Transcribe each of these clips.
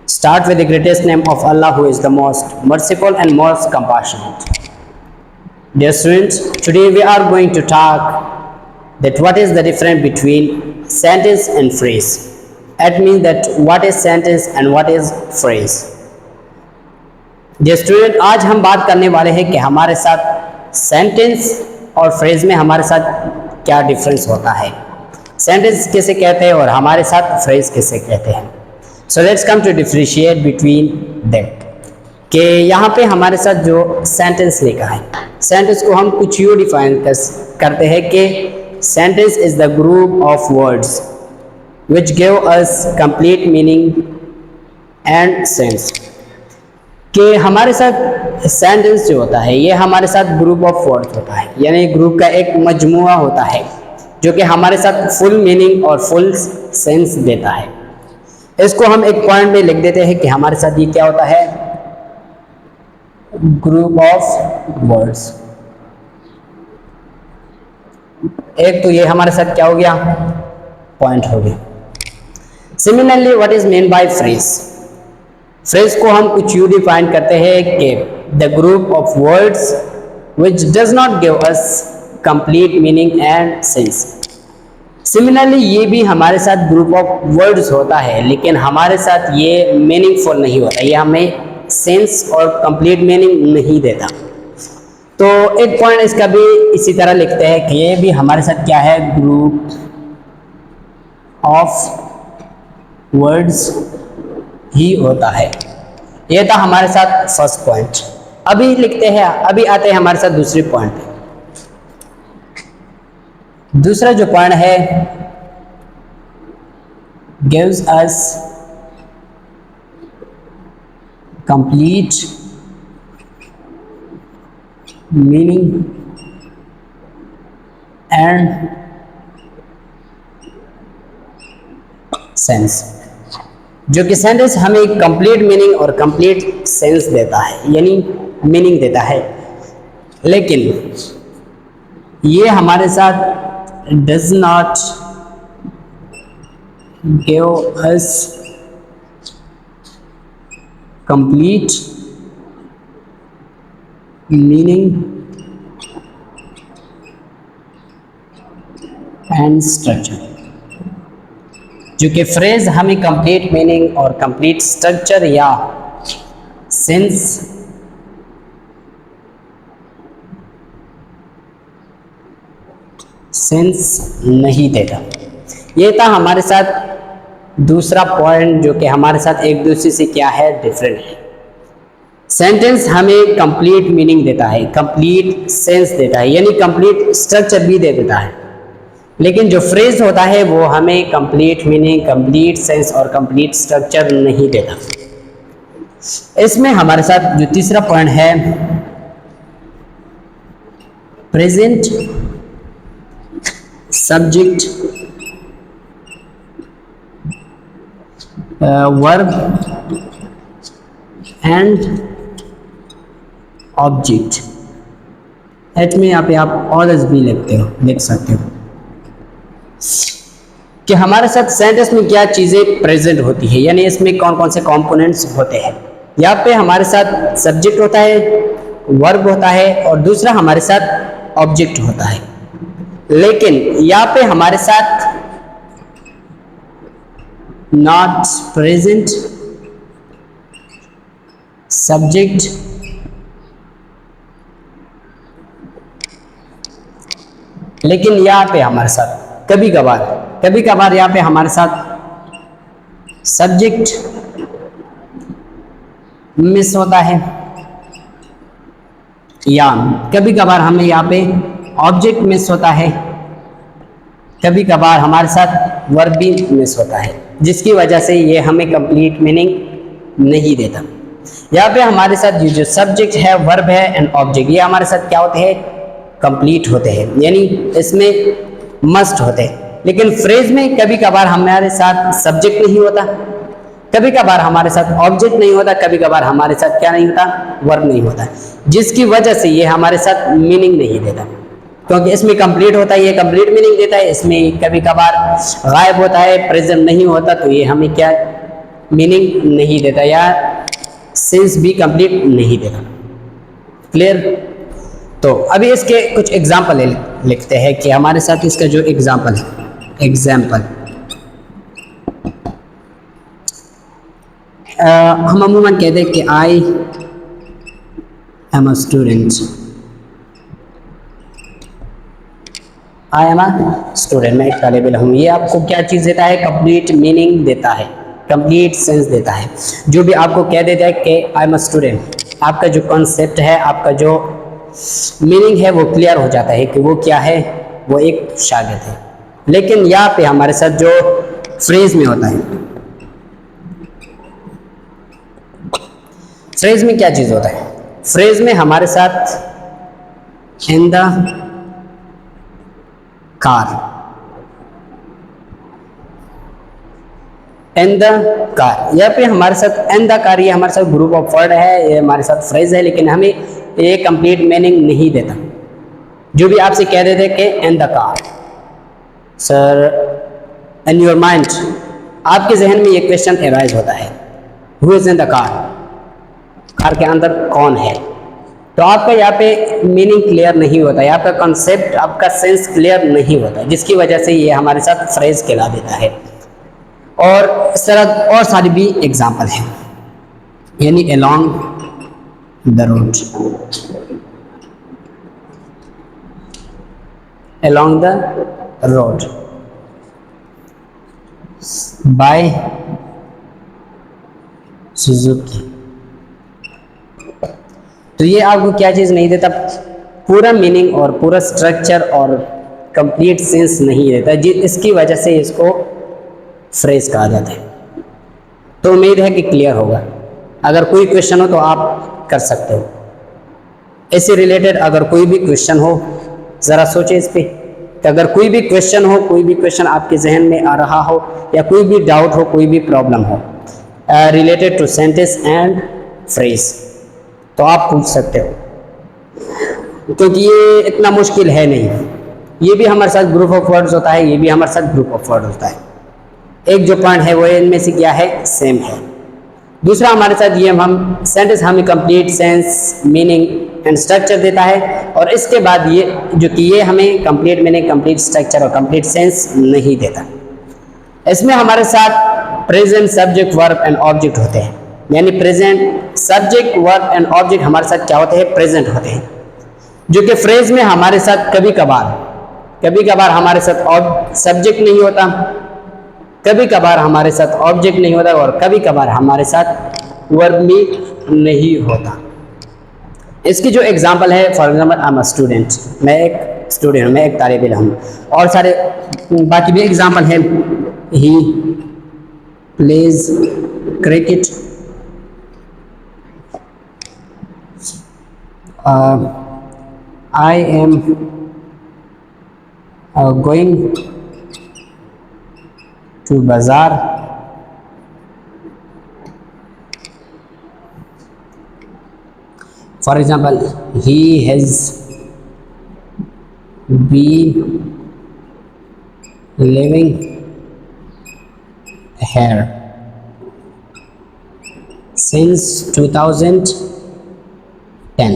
Start with the greatest name of Allah, who is the most merciful and most compassionate. Dear students, today we are going to talk that what is the difference between sentence and phrase. That means that what is sentence and what is phrase. Dear student, आज हम बात करने वाले हैं कि हमारे साथ sentence और फ्रेज में हमारे साथ क्या डिफरेंस होता है, सेंटेंस किसे कहते हैं और हमारे साथ फ्रेज किसे कहते हैं. So let's come to differentiate between that. कि यहाँ पे हमारे साथ जो सेंटेंस लिखा है, सेंटेंस को हम कुछ यूँ डिफाइन करते हैं कि sentence is the group of words which give us complete meaning and sense. कि हमारे साथ सेंटेंस जो होता है ये हमारे साथ ग्रुप ऑफ वर्ड्स होता है, यानी ग्रुप का एक मजमुआ होता है जो कि हमारे साथ फुल मीनिंग और फुल सेंस देता है. इसको हम एक पॉइंट में लिख देते हैं कि हमारे साथ ये क्या होता है, ग्रुप ऑफ वर्ड्स. एक तो ये हमारे साथ क्या हो गया, पॉइंट हो गया. Similarly what is mean by phrase. Phrase को हम कुछ यूँ डिफाइन करते हैं कि the group of words which does not give us complete meaning and sense. Similarly ये भी हमारे साथ ग्रुप ऑफ वर्ड्स होता है, लेकिन हमारे साथ ये मीनिंगफुल नहीं होता, ये हमें सेंस और कंप्लीट मीनिंग नहीं देता. तो एक पॉइंट इसका भी इसी तरह लिखते हैं कि ये भी हमारे साथ क्या है, ग्रुप ऑफ वर्ड्स ही होता है. ये था हमारे साथ फर्स्ट पॉइंट. अभी लिखते हैं, अभी आते हैं हमारे साथ दूसरी पॉइंट पे. दूसरा जो पॉइंट है, gives us complete meaning and sense. जो कि सेंटेंस हमें कंप्लीट मीनिंग और कंप्लीट सेंस देता है, यानी मीनिंग देता है, लेकिन ये हमारे साथ does not give us complete meaning and structure. जो कि फ्रेज हमें कंप्लीट मीनिंग और कंप्लीट स्ट्रक्चर या सेंस नहीं देता. ये था हमारे साथ दूसरा पॉइंट जो कि हमारे साथ एक दूसरे से क्या है, डिफरेंट है. सेंटेंस हमें कंप्लीट मीनिंग देता है, कंप्लीट सेंस देता है, यानी कंप्लीट स्ट्रक्चर भी दे देता है, लेकिन जो फ्रेज होता है वो हमें कंप्लीट मीनिंग, कंप्लीट सेंस और कंप्लीट स्ट्रक्चर नहीं देता. इसमें हमारे साथ जो तीसरा पॉइंट है, present subject verb and object. H में यहाँ पे आप ऑर्डर्स भी लिख सकते हो कि हमारे साथ सेंटेंस में क्या चीज़ें प्रेजेंट होती है, यानी इसमें कौन कौन से कंपोनेंट्स होते हैं. यहाँ पे हमारे साथ सब्जेक्ट होता है, वर्ब होता है और दूसरा हमारे साथ ऑब्जेक्ट होता है. लेकिन यहाँ पे हमारे साथ नॉट प्रेजेंट सब्जेक्ट लेकिन यहाँ पे हमारे साथ कभी कभार यहाँ पे हमारे साथ सब्जेक्ट मिस होता है, या कभी कभार हमें यहाँ पे ऑब्जेक्ट मिस होता है, कभी कभार हमारे साथ वर्ब भी मिस होता है, जिसकी वजह से ये हमें कंप्लीट मीनिंग नहीं देता. यहाँ पे हमारे साथ ये जो सब्जेक्ट है, वर्ब है एंड ऑब्जेक्ट, ये हमारे साथ क्या होते हैं, कंप्लीट होते हैं, यानी इसमें मस्ट होते हैं. लेकिन फ्रेज में कभी कभार हमारे साथ सब्जेक्ट नहीं होता, कभी कभार हमारे साथ ऑब्जेक्ट नहीं होता, कभी कभार हमारे साथ क्या नहीं होता, वर्ब नहीं होता, जिसकी वजह से ये हमारे साथ मीनिंग नहीं देता. क्योंकि इसमें कंप्लीट होता है, ये कंप्लीट मीनिंग देता है, इसमें कभी कभार गायब होता है, प्रेजेंट नहीं होता, तो ये हमें क्या मीनिंग नहीं देता या सेंस भी कंप्लीट नहीं देता। क्लियर? तो अभी इसके कुछ एग्जाम्पल लिखते हैं कि हमारे साथ इसका जो एग्जाम्पल है, एग्जाम्पल हम अमूमन कहते हैं कि I am a student, I am a student, मैं एक तालिब इल्म हूँ। ये आपको क्या चीज़ देता है? कंप्लीट मीनिंग देता है, कंप्लीट सेंस देता है। जो भी आपको कह देता है कि आई एम अ स्टूडेंट, आपका जो कॉन्सेप्ट है, आपका जो मीनिंग है वो क्लियर हो जाता है कि वो क्या है, वो एक शागिर्द है। लेकिन यहाँ पे हमारे साथ जो फ्रेज में होता है, फ्रेज में क्या चीज़ होता है? फ्रेज में हमारे साथ in the car, in the car, यहाँ पे हमारे साथ इन द कार, ये हमारे साथ ग्रुप ऑफ वर्ड है, ये हमारे साथ फ्रेज है, लेकिन हमें ये कंप्लीट मीनिंग नहीं देता। जो भी आपसे कह देते कि in the car, sir in your mind, आपके जहन में ये क्वेश्चन एराइज होता है, who is in the car, car के अंदर कौन है? तो आपका यहाँ पे मीनिंग क्लियर नहीं होता है, आपका कॉन्सेप्ट, आपका सेंस क्लियर नहीं होता, जिसकी वजह से ये हमारे साथ फ्रेज कहला देता है। और इस तरह और सारी भी एग्जाम्पल हैं, यानी along the road, along the road, by Suzuki. तो ये आपको क्या चीज़ नहीं देता? पूरा मीनिंग और पूरा स्ट्रक्चर और कंप्लीट सेंस नहीं देता, इसकी वजह से इसको फ्रेज कहा जाता है। तो उम्मीद है कि क्लियर होगा। अगर कोई क्वेश्चन हो तो आप कर सकते हो, इससे रिलेटेड अगर कोई भी क्वेश्चन हो ज़रा सोचें इस पर कि अगर कोई भी क्वेश्चन हो, कोई भी क्वेश्चन आपके जहन में आ रहा हो या कोई भी डाउट हो, कोई भी प्रॉब्लम हो related to sentence and phrase, तो आप पूछ सकते हो, क्योंकि ये इतना मुश्किल है नहीं। ये भी हमारे साथ ग्रुप ऑफ वर्ड्स होता है, ये भी हमारे साथ ग्रुप ऑफ वर्ड होता है। एक जो पॉइंट है वो इनमें से क्या है? सेम है। दूसरा हमारे साथ ये हम सेंटेंस हमें complete sense, meaning and structure देता है, और इसके बाद ये जो कि ये हमें कंप्लीट मीनिंग, कंप्लीट स्ट्रक्चर और कंप्लीट सेंस नहीं देता। इसमें हमारे साथ present subject verb and object होते हैं, यानी present subject verb and object हमारे साथ क्या होते हैं? प्रेजेंट होते हैं, जो कि फ्रेज में हमारे साथ कभी कभार हमारे साथ सब्जेक्ट नहीं होता, कभी कभार हमारे साथ ऑब्जेक्ट नहीं होता, और कभी कभार हमारे साथ वर्ब भी नहीं होता। इसकी जो एग्जांपल है, for example I am a student, मैं एक स्टूडेंट हूँ, मैं एक तालिब इल्म हूँ, और सारे बाकी भी एग्जांपल है, he plays cricket, I am going to bazaar, for example, he has been living here since 2010।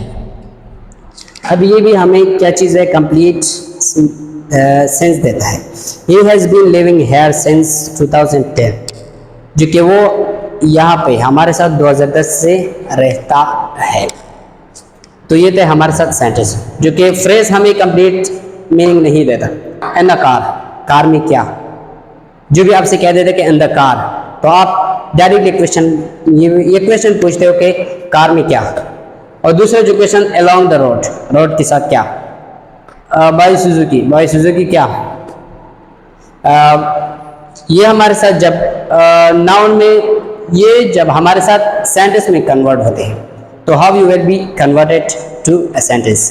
अब ये भी हमें क्या चीज़ है? कंप्लीट सेंस देता है। He has been living here since 2010, जो कि वो यहाँ पे हमारे साथ 2010 से रहता है। तो ये थे हमारे साथ सेंटेंस, जो कि फ्रेज हमें कंप्लीट मीनिंग नहीं देता। इन द कार, कार में क्या? जो भी आपसे कह देते कि इन द कार, तो आप डायरेक्टली क्वेश्चन ये क्वेश्चन पूछते हो कि कार में क्या। और दूसरा जो question along the road, road के साथ क्या? बाय सुजुकी, बाय सुजुकी क्या? ये हमारे साथ जब नाउन में, ये जब हमारे साथ सेंटेंस में कन्वर्ट होते हैं, तो how you will be converted to a sentence.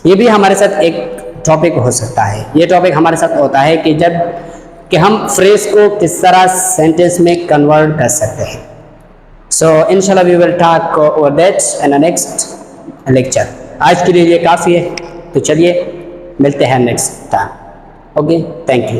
ये भी हमारे साथ एक टॉपिक हो सकता है। ये टॉपिक हमारे साथ होता है कि हम फ्रेज को किस तरह सेंटेंस में कन्वर्ट कर सकते हैं। So inshallah we will talk over that in the next lecture. आज के लिए ये काफ़ी है, तो चलिए मिलते हैं next time. Okay, thank you.